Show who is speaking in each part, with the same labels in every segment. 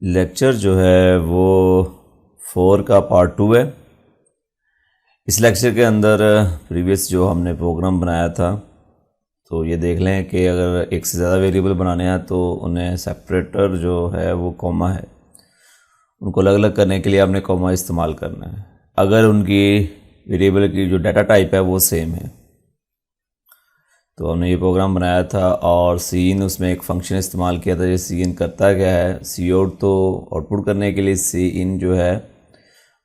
Speaker 1: Lecture जो है वो 4 का पार्ट 2 है। इस लेक्चर के अंदर प्रीवियस जो हमने प्रोग्राम बनाया था तो ये देख लें कि अगर एक से ज़्यादा वेरिएबल बनाने हैं तो उन्हें सेपरेटर जो है वो कॉमा है, उनको अलग अलग करने के लिए आपने कॉमा इस्तेमाल करना है अगर उनकी वेरिएबल की जो डाटा टाइप है वो सेम है। तो हमने ये प्रोग्राम बनाया था और सीन उसमें एक फंक्शन इस्तेमाल किया था। ये सीन करता क्या है, सी आउट तो आउटपुट करने के लिए, सी इन जो है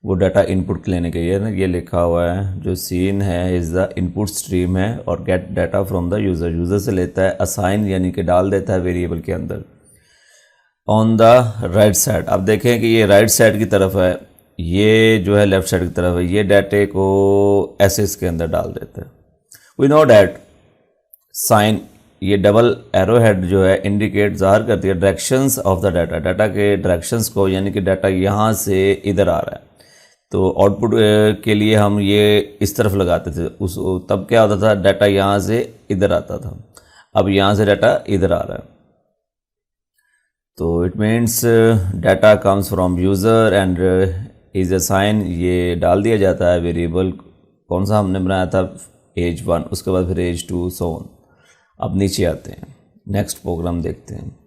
Speaker 1: वो डाटा इनपुट लेने के लिए ना, ये लिखा हुआ है जो सीन है इज़ द इनपुट स्ट्रीम है और gate data from the user, user से लेता है, असाइन यानी कि डाल देता है वेरिएबल के अंदर। ऑन द राइट साइड आप देखें कि ये राइट साइड की तरफ है, ये जो है लेफ्ट साइड की तरफ है, ये डाटे को ऐसे इसके अंदर डाल देता है। वी नो डैट साइन, ये डबल एरो हेड जो है इंडिकेट ज़ाहिर करती है directions of the data, data के डायरेक्शंस को, यानी कि डाटा यहाँ से इधर आ रहा है तो आउटपुट के लिए हम ये इस तरफ लगाते थे। उस तब क्या होता था, डाटा यहाँ से इधर आता था, अब यहाँ से डाटा इधर आ रहा है। तो it means data comes from user and is assign, ये डाल दिया जाता है वेरिएबल कौन सा हमने बनाया था, एज 1, उसके बाद फिर एज 2 सो ऑन। अब नीचे आते हैं, नेक्स्ट प्रोग्राम देखते हैं।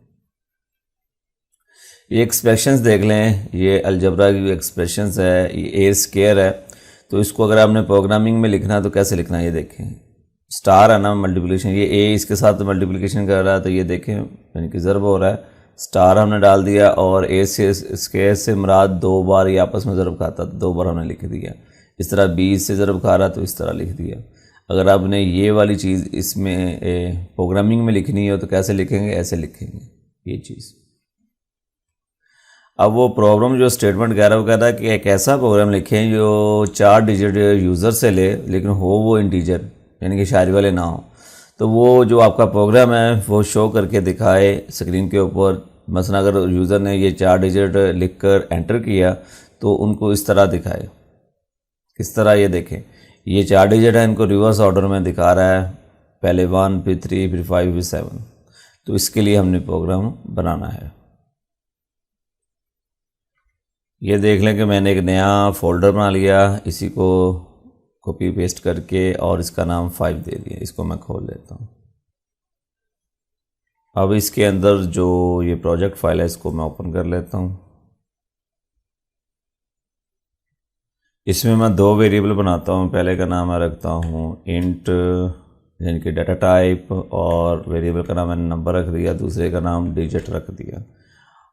Speaker 1: ये एक्सप्रेशंस देख लें, ये अलजबरा की एक्सप्रेशंस है, ये ए स्केयर है। तो इसको अगर आपने प्रोग्रामिंग में लिखना है तो कैसे लिखना है, ये देखें, स्टार है ना मल्टीप्लिकेशन, ये ए इसके साथ मल्टीप्लिकेशन कर रहा है तो ये देखें यानी कि ज़रब हो रहा है, स्टार हमने डाल दिया और ए से स्केयर से मुराद 2 बार ये आपस में ज़रब खाता तो 2 बार हमने लिख दिया। इस तरह 20 से ज़रब खा रहा तो इस तरह लिख दिया। अगर आपने ये वाली चीज़ इसमें प्रोग्रामिंग में लिखनी हो तो कैसे लिखेंगे, ऐसे लिखेंगे ये चीज़। अब वो प्रोग्राम जो स्टेटमेंट कह रहा है वो कह रहा है कि एक ऐसा प्रोग्राम लिखें जो 4 डिजिट यूज़र से ले लेकिन हो वो इंटीजर यानी कि शायरी वाले ना हो। तो वो जो आपका प्रोग्राम है वो शो करके दिखाए स्क्रीन के ऊपर। मसलन अगर यूज़र ने ये 4 डिजिट लिख कर एंटर किया तो उनको इस तरह दिखाए। किस तरह, ये देखें, ये 4 डिजिट है, इनको रिवर्स ऑर्डर में दिखा रहा है, पहले 1 फिर 3 फिर 5 फिर 7। तो इसके लिए हमने प्रोग्राम बनाना है। ये देख लें कि मैंने एक नया फोल्डर बना लिया, इसी को कॉपी पेस्ट करके और इसका नाम 5 दे दिया। इसको मैं खोल लेता हूँ। अब इसके अंदर जो ये प्रोजेक्ट फाइल है इसको मैं ओपन कर लेता हूँ। इसमें मैं 2 वेरिएबल बनाता हूँ। पहले का नाम मैं रखता हूँ इंट यानी कि डाटा टाइप, और वेरिएबल का नाम मैंने नंबर रख दिया, दूसरे का नाम डिजिट रख दिया।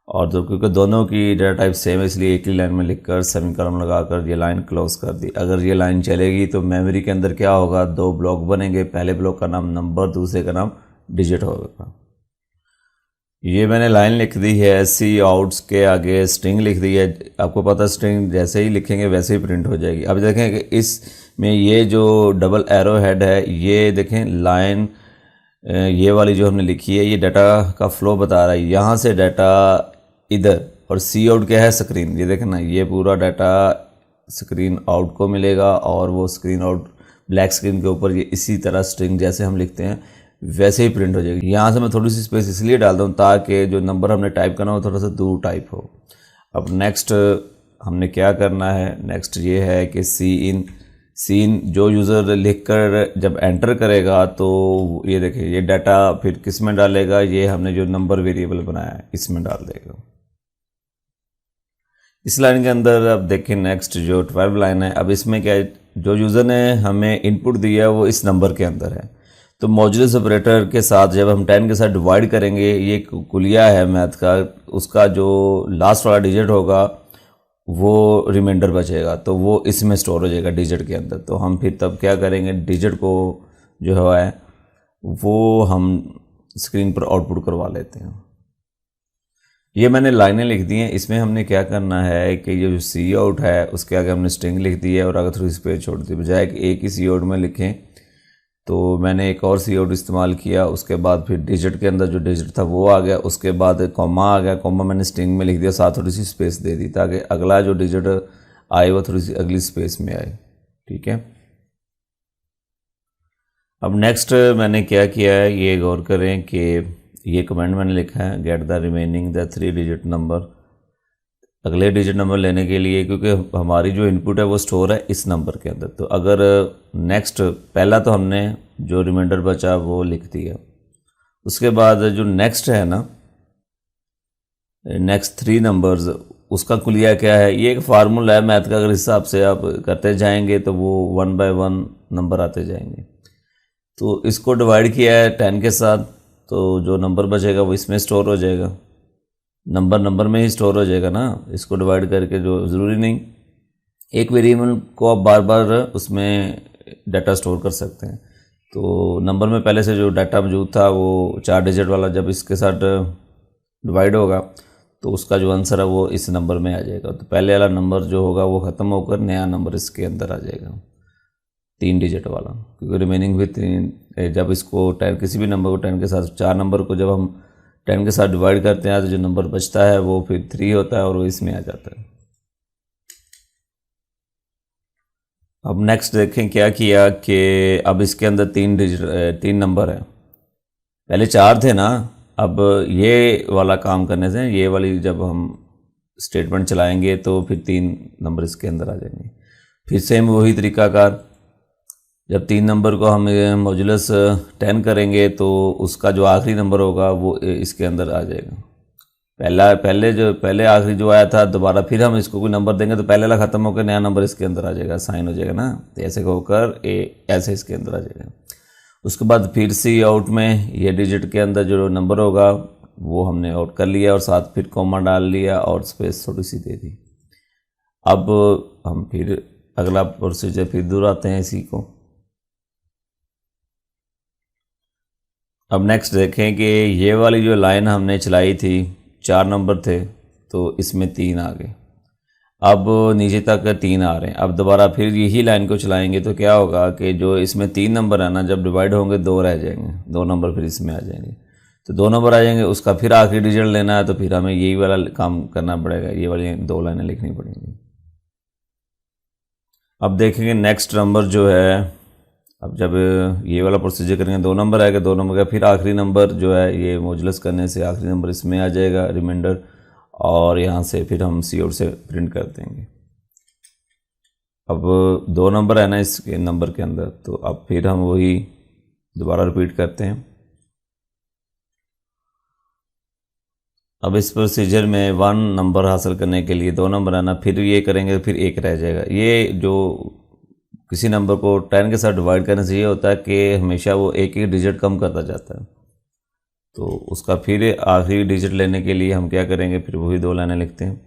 Speaker 1: और क्योंकि दोनों की डाटा टाइप सेम है इसलिए एक ही लाइन में लिखकर सेमीकोलन लगाकर ये लाइन क्लोज कर दी। अगर ये लाइन चलेगी तो मेमोरी के अंदर क्या होगा, 2 ब्लॉक बनेंगे, पहले ब्लॉक का नाम नंबर, दूसरे का नाम डिजिट होगा। ये मैंने लाइन लिख दी है, सी आउट्स के आगे स्ट्रिंग लिख दी है। आपको पता है स्ट्रिंग जैसे ही लिखेंगे वैसे ही प्रिंट हो जाएगी। अब देखें कि इसमें ये जो डबल एरो हेड है, ये देखें लाइन ये वाली जो हमने लिखी है ये डाटा का फ्लो बता रहा है, यहाँ से डाटा इधर, और सी आउट क्या है, स्क्रीन। ये देखें ना, ये पूरा डाटा स्क्रीन आउट को मिलेगा और वो स्क्रीन आउट ब्लैक स्क्रीन के ऊपर ये इसी तरह स्ट्रिंग जैसे हम लिखते हैं वैसे ही प्रिंट हो जाएगी। यहाँ से मैं थोड़ी सी स्पेस इसलिए डालता हूँ ताकि जो नंबर हमने टाइप करना हो थोड़ा सा दूर टाइप हो। अब नेक्स्ट हमने क्या करना है, नेक्स्ट ये है कि सीन जो यूज़र लिखकर जब एंटर करेगा तो ये देखिए ये डाटा फिर किस में डालेगा, ये हमने जो नंबर वेरिएबल बनाया है इसमें डाल देगा। इस लाइन के अंदर अब देखें नेक्स्ट जो 12 लाइन है, अब इसमें क्या है, जो यूज़र ने हमें इनपुट दिया वो इस नंबर के अंदर है। तो मॉड्यूलस ऑपरेटर के साथ जब हम 10 के साथ डिवाइड करेंगे, ये कुलिया है मैथ का, उसका जो लास्ट वाला डिजिट होगा वो रिमाइंडर बचेगा तो वो इसमें स्टोर हो जाएगा डिजिट के अंदर। तो हम फिर तब क्या करेंगे, डिजिट को जो है वो हम स्क्रीन पर आउटपुट करवा लेते हैं। ये मैंने लाइनें लिख दी हैं। इसमें हमने क्या करना है कि ये जो सी आउट है उसके आगे हमने स्ट्रिंग लिख दी है और अगर थोड़ी स्पेस छोड़ दी, बजाय कि एक ही सी आउट में लिखें तो मैंने एक और सी आउट इस्तेमाल किया। उसके बाद फिर डिजिट के अंदर जो डिजिट था वो आ गया, उसके बाद कॉमा आ गया, कॉमा मैंने स्ट्रिंग में लिख दिया, साथ थोड़ी सी स्पेस दे दी ताकि अगला जो डिजिट आए वो थोड़ी सी अगली स्पेस में आए। ठीक है, अब नेक्स्ट मैंने क्या किया है ये गौर करें कि ये कमेंट मैंने लिखा है, get the remaining the 3 digit number अगले डिजिट नंबर लेने के लिए, क्योंकि हमारी जो इनपुट है वो स्टोर है इस नंबर के अंदर। तो अगर नेक्स्ट पहला तो हमने जो रिमाइंडर बचा वो लिख दिया, उसके बाद जो नेक्स्ट है ना, नेक्स्ट 3 नंबर्स, उसका कुलिया क्या है, ये एक फार्मूला है मैथ का, अगर इस हिसाब से आप करते जाएंगे तो वो 1 बाय 1 नंबर आते जाएंगे। तो इसको डिवाइड किया है 10 के साथ, तो जो नंबर बचेगा वो इसमें स्टोर हो जाएगा, नंबर में ही स्टोर हो जाएगा ना, इसको डिवाइड करके। जो ज़रूरी नहीं एक वेरिएबल को आप बार बार उसमें डाटा स्टोर कर सकते हैं। तो नंबर में पहले से जो डाटा मौजूद था वो 4 डिजिट वाला, जब इसके साथ डिवाइड होगा तो उसका जो आंसर है वो इस नंबर में आ जाएगा। तो पहले वाला नंबर जो होगा वो ख़त्म होकर नया नंबर इसके अंदर आ जाएगा, 3 डिजिट वाला, क्योंकि रिमेनिंग भी 3। जब इसको 10 किसी भी नंबर को 10 के साथ 4 नंबर को जब हम 10 के साथ डिवाइड करते हैं तो जो नंबर बचता है वो फिर 3 होता है और वो इसमें आ जाता है। अब नेक्स्ट देखें क्या किया कि अब इसके अंदर 3 नंबर है, पहले 4 थे ना। अब ये वाला काम करने से, ये वाली जब हम स्टेटमेंट चलाएंगे तो फिर 3 नंबर इसके अंदर आ जाएंगे। फिर सेम वही तरीकाकार, जब 3 नंबर को हम मॉड्यूलस 10 करेंगे तो उसका जो आखिरी नंबर होगा वो इसके अंदर आ जाएगा। पहले आखिरी जो आया था, दोबारा फिर हम इसको कोई नंबर देंगे तो पहले वाला ख़त्म होकर नया नंबर इसके अंदर आ जाएगा, साइन हो जाएगा ना। तो ऐसे होकर ऐसे इसके अंदर आ जाएगा। उसके बाद फिर सी आउट में ये डिजिट के अंदर जो नंबर होगा वो हमने आउट कर लिया और साथ फिर कॉमा डाल लिया और स्पेस थोड़ी सी दे दी। अब हम फिर अगला प्रोसीजर फिर दोहराते हैं इसी को। अब नेक्स्ट देखें कि ये वाली जो लाइन हमने चलाई थी, 4 नंबर थे तो इसमें 3 आ गए, अब नीचे तक 3 आ रहे हैं। अब दोबारा फिर यही लाइन को चलाएंगे तो क्या होगा कि जो इसमें 3 नंबर है ना, जब डिवाइड होंगे 2 रह जाएंगे, 2 नंबर फिर इसमें आ जाएंगे। तो 2 नंबर आ जाएंगे, उसका फिर आखिरी डिजिट लेना है तो फिर हमें यही वाला काम करना पड़ेगा, ये वाली 2 लाइनें लिखनी पड़ेंगी। अब देखेंगे नेक्स्ट नंबर जो है, अब जब ये वाला प्रोसीजर करेंगे 2 नंबर आएगा, 2 नंबर का फिर आखिरी नंबर जो है ये मॉड्यूलस करने से आखिरी नंबर इसमें आ जाएगा रिमाइंडर, और यहाँ से फिर हम सी आउट से प्रिंट कर देंगे। अब 2 नंबर है ना इसके नंबर के अंदर, तो अब फिर हम वही दोबारा रिपीट करते हैं। अब इस प्रोसीजर में 1 नंबर हासिल करने के लिए 2 नंबर आना, फिर ये करेंगे फिर 1 रह जाएगा। ये जो किसी नंबर को 10 के साथ डिवाइड करने से ये होता है कि हमेशा वो एक डिजिट कम करता जाता है। तो उसका फिर आखिरी डिजिट लेने के लिए हम क्या करेंगे, फिर वही 2 लाइनें लिखते हैं।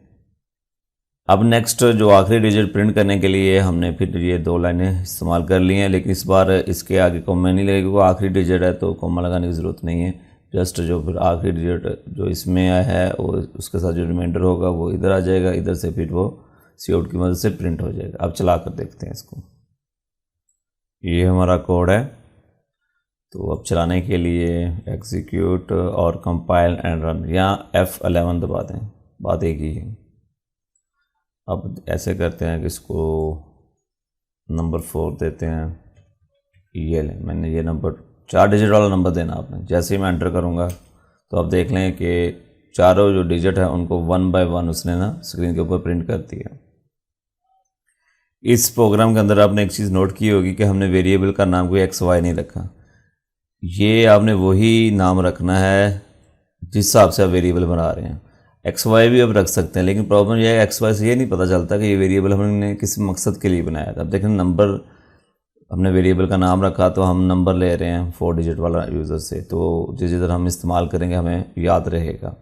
Speaker 1: अब नेक्स्ट जो आखिरी डिजिट प्रिंट करने के लिए हमने फिर ये 2 लाइनें इस्तेमाल कर ली हैं, लेकिन इस बार इसके आगे कॉमा नहीं लगेगा, वो आखिरी डिजिट है तो कॉमा लगाने की ज़रूरत नहीं है। जस्ट जो फिर आखिरी डिजिट जो इसमें आया है वो उसके साथ जो रिमाइंडर होगा वो इधर आ जाएगा, इधर से फिर वो सी आउट की मदद से प्रिंट हो जाएगा। अब चला कर देखते हैं इसको। ये हमारा कोड है, तो अब चलाने के लिए एग्जीक्यूट और कंपाइल एंड रन, यहाँ F11 दबा दें, बात एक ही है। अब ऐसे करते हैं कि इसको नंबर 4 देते हैं, ये लें, मैंने ये नंबर 4 डिजिट वाला नंबर देना आपने। जैसे ही मैं एंटर करूँगा तो आप देख लें कि चारों जो डिजिट है उनको 1 बाय 1 उसने ना स्क्रीन के ऊपर प्रिंट कर दिया। इस प्रोग्राम के अंदर आपने एक चीज़ नोट की होगी कि हमने वेरिएबल का नाम कोई XY नहीं रखा। ये आपने वही नाम रखना है जिस हिसाब से आप वेरिएबल बना रहे हैं। XY भी आप रख सकते हैं, लेकिन प्रॉब्लम यह है XY से ये नहीं पता चलता कि ये वेरिएबल हमने किस मकसद के लिए बनाया था। अब देखें नंबर, हमने वेरिएबल का नाम रखा तो हम नंबर ले रहे हैं 4 डिजिट वाला यूज़र से, तो जिधर हम इस्तेमाल करेंगे हमें याद रहेगा।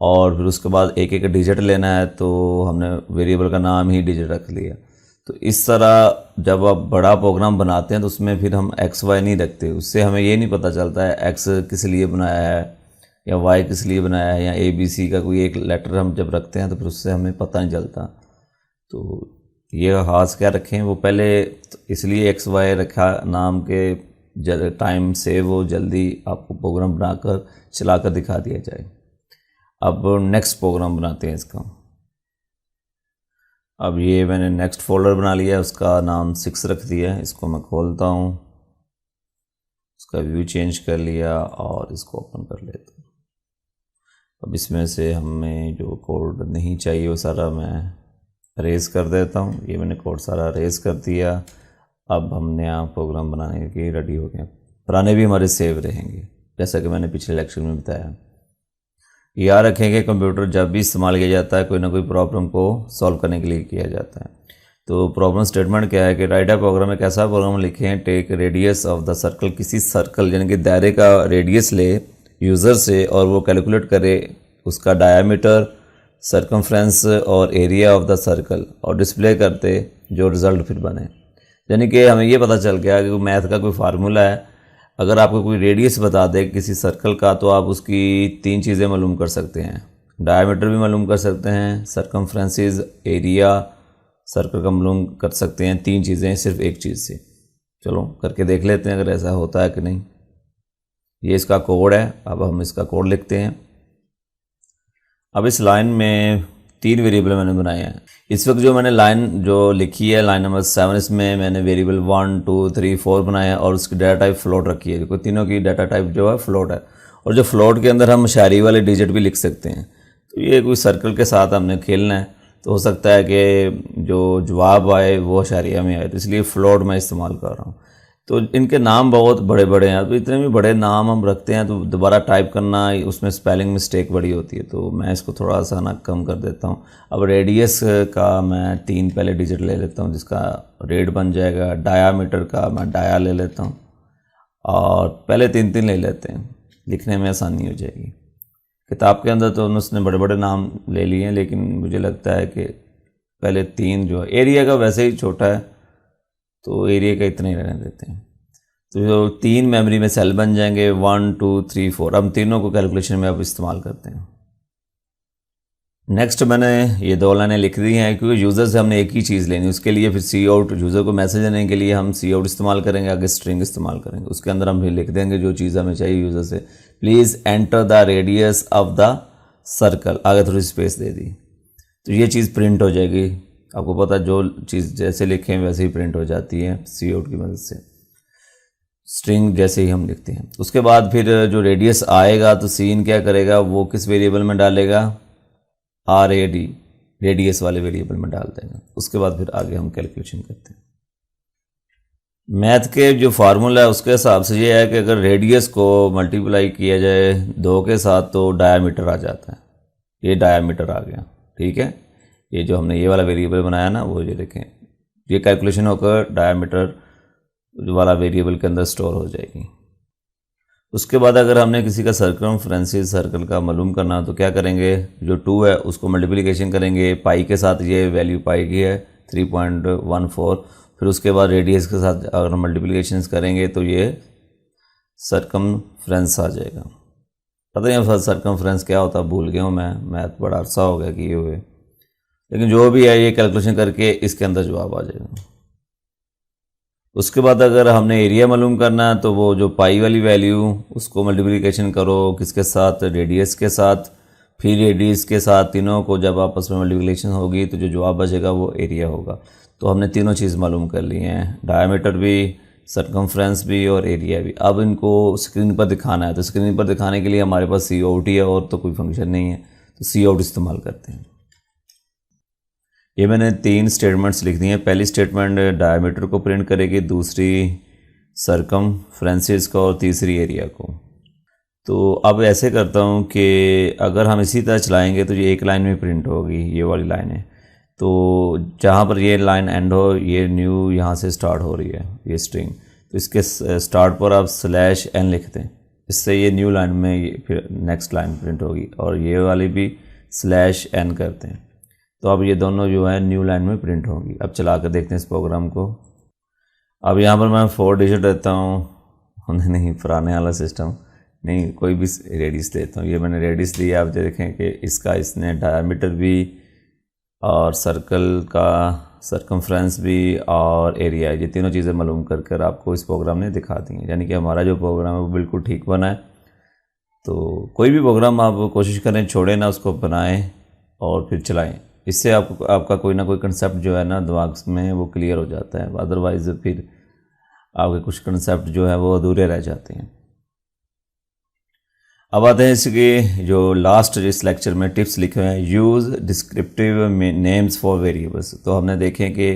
Speaker 1: और फिर उसके बाद एक एक डिजिट लेना है तो हमने वेरिएबल का नाम ही डिजिट रख लिया। तो इस तरह जब आप बड़ा प्रोग्राम बनाते हैं तो उसमें फिर हम XY नहीं रखते, उससे हमें ये नहीं पता चलता है X किस लिए बनाया है या Y किस लिए बनाया है, या ABC का कोई एक लेटर हम जब रखते हैं तो फिर उससे हमें पता नहीं चलता। तो ये खास क्या रखें, वो पहले इसलिए XY रखा नाम के टाइम से वो जल्दी आपको प्रोग्राम बनाकर चला कर दिखा दिया जाए। अब नेक्स्ट प्रोग्राम बनाते हैं इसका। अब ये मैंने नेक्स्ट फोल्डर बना लिया है, उसका नाम 6 रख दिया है। इसको मैं खोलता हूँ, इसका व्यू चेंज कर लिया और इसको ओपन कर लेता हूँ। अब इसमें से हमें जो कोड नहीं चाहिए वो सारा मैं अरेज कर देता हूँ। ये मैंने कोड सारा अरेज कर दिया। अब हम नया प्रोग्राम बनाने के रेडी हो गए। पुराने भी हमारे सेव रहेंगे, जैसा कि मैंने पिछले लेक्चर में बताया। याद रखेंगे कंप्यूटर जब भी इस्तेमाल किया जाता है कोई ना कोई प्रॉब्लम को सॉल्व करने के लिए किया जाता है। तो प्रॉब्लम स्टेटमेंट क्या है कि राइट अ प्रोग्राम में कैसा प्रोग्राम लिखे हैं, take radius of the circle, किसी सर्कल यानी कि दायरे का रेडियस ले यूज़र से और वो कैलकुलेट करे उसका डायामीटर, सर्कमफ्रेंस और एरिया ऑफ द सर्कल और डिस्प्ले करते जो रिज़ल्ट फिर बने। यानी कि हमें ये पता चल गया कि मैथ का कोई फार्मूला है, अगर आपको कोई रेडियस बता दे किसी सर्कल का तो आप उसकी 3 चीज़ें मालूम कर सकते हैं। डायामीटर भी मालूम कर सकते हैं, सर्कमफ्रेंसेस, एरिया सर्कल का मालूम कर सकते हैं। 3 चीज़ें सिर्फ एक चीज़ से। चलो करके देख लेते हैं अगर ऐसा होता है कि नहीं। ये इसका कोड है। अब हम इसका कोड लिखते हैं। अब इस लाइन में 3 वेरिएबल मैंने बनाए हैं। इस वक्त जो मैंने लाइन जो लिखी है लाइन नंबर 7, इसमें मैंने वेरिएबल 1, 2, 3, 4 बनाया है और उसकी डाटा टाइप फ्लोट रखी है। देखो तीनों की डाटा टाइप जो है फ्लोट है और जो फ्लोट के अंदर हम शायरी वाले डिजिट भी लिख सकते हैं। तो ये कोई सर्कल के साथ हमने खेलना है, तो हो सकता है कि जो जवाब आए वो शायरिया में आए, तो इसलिए फ्लोट मैं इस्तेमाल कर रहा हूँ। तो इनके नाम बहुत बड़े बड़े हैं, तो इतने भी बड़े नाम हम रखते हैं तो दोबारा टाइप करना उसमें स्पेलिंग मिस्टेक बड़ी होती है, तो मैं इसको थोड़ा सा ना कम कर देता हूँ। अब रेडियस का मैं 3 पहले डिजिट ले लेता हूँ जिसका रेड बन जाएगा। डायामीटर का मैं डाया ले लेता हूँ और पहले 3 ले लेते हैं, लिखने में आसानी हो जाएगी। किताब के अंदर तो उसने बड़े बड़े नाम ले लिए हैं, लेकिन मुझे लगता है कि पहले 3 जो है, एरिया का वैसे ही छोटा है तो एरिया का इतना ही रहने देते हैं। तो जो 3 मेमोरी में सेल बन जाएंगे 1, 2, 3, 4। हम तीनों को कैलकुलेशन में अब इस्तेमाल करते हैं। नेक्स्ट मैंने ये 2 लाइनें लिख दी हैं क्योंकि यूज़र से हमने एक ही चीज़ लेनी, उसके लिए फिर सी आउट, यूज़र को मैसेज देने के लिए हम सी आउट इस्तेमाल करेंगे, आगे स्ट्रिंग इस्तेमाल करेंगे। उसके अंदर हम फिर लिख देंगे जो चीज़ हमें चाहिए यूज़र से। Please enter the radius of the circle, आगे थोड़ी स्पेस दे दी तो ये चीज़ प्रिंट हो जाएगी। आपको पता जो चीज़ जैसे लिखें वैसे ही प्रिंट हो जाती है सी आउट की मदद से, स्ट्रिंग जैसे ही हम लिखते हैं। उसके बाद फिर जो रेडियस आएगा तो सीन क्या करेगा, वो किस वेरिएबल में डालेगा, RAD, रेडियस वाले वेरिएबल में डाल देगा। उसके बाद फिर आगे हम कैलकुलेशन करते हैं। मैथ के जो फार्मूला है उसके हिसाब से ये है कि अगर रेडियस को मल्टीप्लाई किया जाए 2 के साथ तो डायामीटर आ जाता है। ये डायामीटर आ गया, ठीक है। ये जो हमने ये वाला वेरिएबल बनाया ना, वो ये देखें, ये कैलकुलेशन होकर डायामीटर वाला वेरिएबल के अंदर स्टोर हो जाएगी। उसके बाद अगर हमने किसी का सर्कमफ्रेंस सर्कल का मालूम करना तो क्या करेंगे, जो 2 है उसको मल्टीप्लिकेशन करेंगे पाई के साथ, ये वैल्यू पाई की है 3.14। फिर उसके बाद रेडियस के साथ अगर हम मल्टीप्लिकेशन करेंगे तो ये सर्कमफ्रेंस आ जाएगा। पता नहीं सर्कमफ्रेंस क्या होता भूल गया हूँ मैं, मैथ बड़ा अरसा हो गया किए हुए, लेकिन जो भी है ये कैलकुलेशन करके इसके अंदर जवाब आ जाएगा। उसके बाद अगर हमने एरिया मालूम करना है तो वो जो पाई वाली वैल्यू उसको मल्टीप्लिकेशन करो किसके साथ, रेडियस के साथ, फिर रेडियस के साथ, तीनों को जब आपस में मल्टीप्लिकेशन होगी तो जो जवाब बचेगा वो एरिया होगा। तो हमने तीनों चीज़ मालूम कर ली हैं, डायामीटर भी, सर्कमफ्रेंस भी और एरिया भी। अब इनको स्क्रीन पर दिखाना है, तो स्क्रीन पर दिखाने के लिए हमारे पास COT है और तो कोई फंक्शन नहीं है, तो COT इस्तेमाल करते हैं। ये मैंने 3 स्टेटमेंट्स लिख दी हैं। पहली स्टेटमेंट डायमीटर को प्रिंट करेगी, दूसरी सर्कमफ्रेंसेस को और तीसरी एरिया को। तो अब ऐसे करता हूँ कि अगर हम इसी तरह चलाएंगे तो ये एक लाइन में प्रिंट होगी, ये वाली लाइन है। तो जहाँ पर ये लाइन एंड हो, ये न्यू यहाँ से स्टार्ट हो रही है ये स्ट्रिंग, तो इसके स्टार्ट पर आप /n लिख दें, इससे ये न्यू लाइन में ये फिर नेक्स्ट लाइन प्रिंट होगी, और ये वाली भी /n करते हैं। तो अब ये दोनों जो है न्यू लाइन में प्रिंट होंगी। अब चला कर देखते हैं इस प्रोग्राम को। अब यहाँ पर मैं 4 डिजिट देता हूँ, नहीं पुराने वाला सिस्टम नहीं, कोई भी रेडियस देता हूँ। ये मैंने रेडियस दिया, आप देखें कि इसका इसने डायमीटर भी और सर्कल का सर्कमफ्रेंस भी और एरिया, ये तीनों चीज़ें मालूम कर आपको इस प्रोग्राम ने दिखा दी हैं। यानी कि हमारा जो प्रोग्राम है वो बिल्कुल ठीक बना है। तो कोई भी प्रोग्राम आप कोशिश करें छोड़ें ना, उसको बनाएं और फिर चलाएं। इससे आपका कोई ना कोई कंसेप्ट जो है ना दिमाग में वो क्लियर हो जाता है, अदरवाइज़ फिर आपके कुछ कंसेप्ट जो है वो अधूरे रह जाते हैं। अब आते हैं इसके जो लास्ट इस लेक्चर में टिप्स लिखे हुए हैं, use descriptive names for variables. तो हमने देखें कि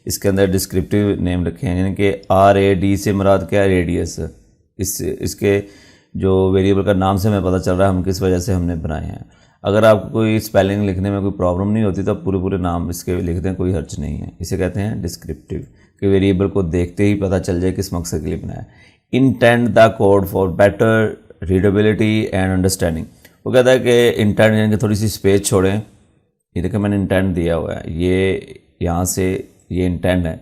Speaker 1: इसके अंदर डिस्क्रिप्टिव नेम रखे हैं, यानी कि RAD से मुराद क्या है, रेडियस। इसके जो वेरिएबल का नाम से हमें पता चल रहा है हम किस वजह से हमने बनाए हैं। अगर आपको कोई स्पेलिंग लिखने में कोई प्रॉब्लम नहीं होती तो आप पूरे नाम इसके लिख दें, कोई हर्ज नहीं है। इसे कहते हैं डिस्क्रिप्टिव, कि वेरिएबल को देखते ही पता चल जाए किस मकसद के लिए बनाया। Intent the code for better readability and understanding. वो कहता है कि इंटेंट यानी कि थोड़ी सी स्पेस छोड़ें। ये देखिए मैंने इंटेंट दिया हुआ है, ये यहाँ से ये इंटेंट है।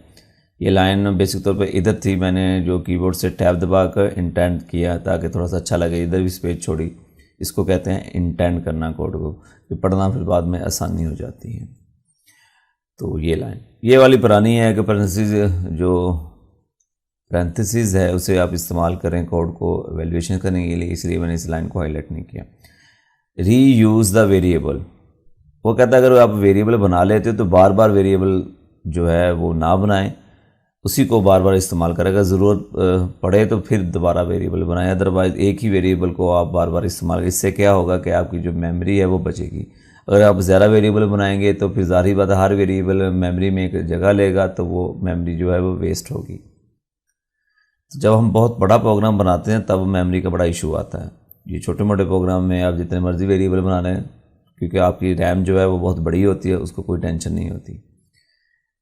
Speaker 1: ये लाइन बेसिक तौर पे इधर थी, मैंने जो कीबोर्ड से टैब दबा कर इंटेंट किया ताकि थोड़ा सा अच्छा लगे, इधर भी स्पेस छोड़ी। इसको कहते हैं इंटेंट करना कोड को, कि पढ़ना फिर बाद में आसानी हो जाती है। तो ये लाइन, ये वाली पुरानी है कि पैरेंथेसिस है उसे आप इस्तेमाल करें कोड को वैल्यूएशन करने के लिए, इसलिए मैंने इस लाइन को हाईलाइट नहीं किया। रीयूज़ द वेरिएबल, वो कहता है अगर आप वेरिएबल बना लेते हो तो बार बार वेरिएबल जो है वो ना बनाएं, उसी को बार बार इस्तेमाल करें। अगर ज़रूरत पड़े तो फिर दोबारा वेरिएबल बनाएं, अदरवाइज़ एक ही वेरिएबल को आप बार बार इस्तेमाल, इससे क्या होगा कि आपकी जो मेमोरी है वो बचेगी। अगर आप ज़्यादा वेरिएबल बनाएंगे तो फिर ज़ाहिर बात है हर वेरिएबल मेमोरी में एक जगह लेगा, तो वो मेमोरी जो है वो वेस्ट होगी। तो जब हम बहुत बड़ा प्रोग्राम बनाते हैं तब मेमोरी का बड़ा इशू आता है। ये छोटे मोटे प्रोग्राम में आप जितने मर्जी वेरिएबल बना लें, क्योंकि आपकी रैम जो है वो बहुत बड़ी होती है, उसको कोई टेंशन नहीं होती।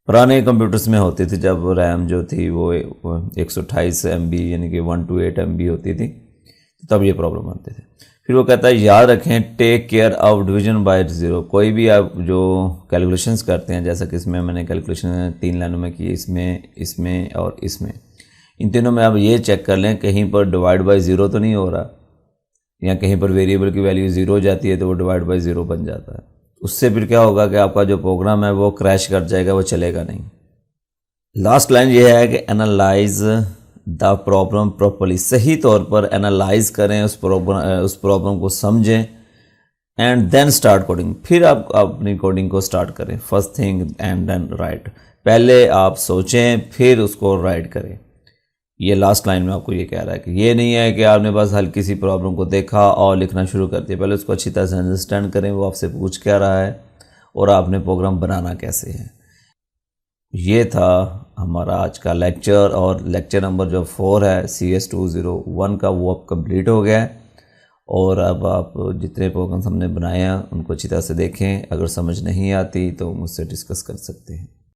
Speaker 1: पुराने कंप्यूटर्स में होती थी जब रैम जो थी वो 128 MB यानी कि 128 MB होती थी, तब ये प्रॉब्लम आते थे। फिर वो कहता है याद रखें take care of division by zero. कोई भी आप जो कैलकुलेशंस करते हैं, जैसा कि इसमें मैंने कैलकुलेशन 3 लाइनों में की, इसमें और इसमें, इन तीनों में आप ये चेक कर लें कहीं पर डिवाइड बाय ज़ीरो तो नहीं हो रहा, या कहीं पर वेरिएबल की वैल्यू 0 हो जाती है तो वो डिवाइड बाय 0 बन जाता है। उससे फिर क्या होगा कि आपका जो प्रोग्राम है वो क्रैश कर जाएगा, वो चलेगा नहीं। लास्ट लाइन ये है कि एनालाइज द प्रॉब्लम प्रॉपर्ली, सही तौर पर एनालाइज करें उस प्रॉब्लम को समझें, एंड देन स्टार्ट कोडिंग। फिर आप अपनी कोडिंग को स्टार्ट करें। First thing and then write, पहले आप सोचें फिर उसको राइट करें। ये लास्ट लाइन में आपको ये कह रहा है कि ये नहीं है कि आपने बस हल्की सी प्रॉब्लम को देखा और लिखना शुरू कर दिया। पहले उसको अच्छी तरह से अंडरस्टैंड करें, वो आपसे पूछ क्या रहा है और आपने प्रोग्राम बनाना कैसे है। ये था हमारा आज का लेक्चर, और लेक्चर नंबर जो 4 है CS201 का, वो अब कंप्लीट हो गया है। और अब आप जितने प्रोग्राम्स हमने बनाए हैं उनको अच्छी तरह से देखें। अगर समझ नहीं आती तो मुझसे डिस्कस कर सकते हैं।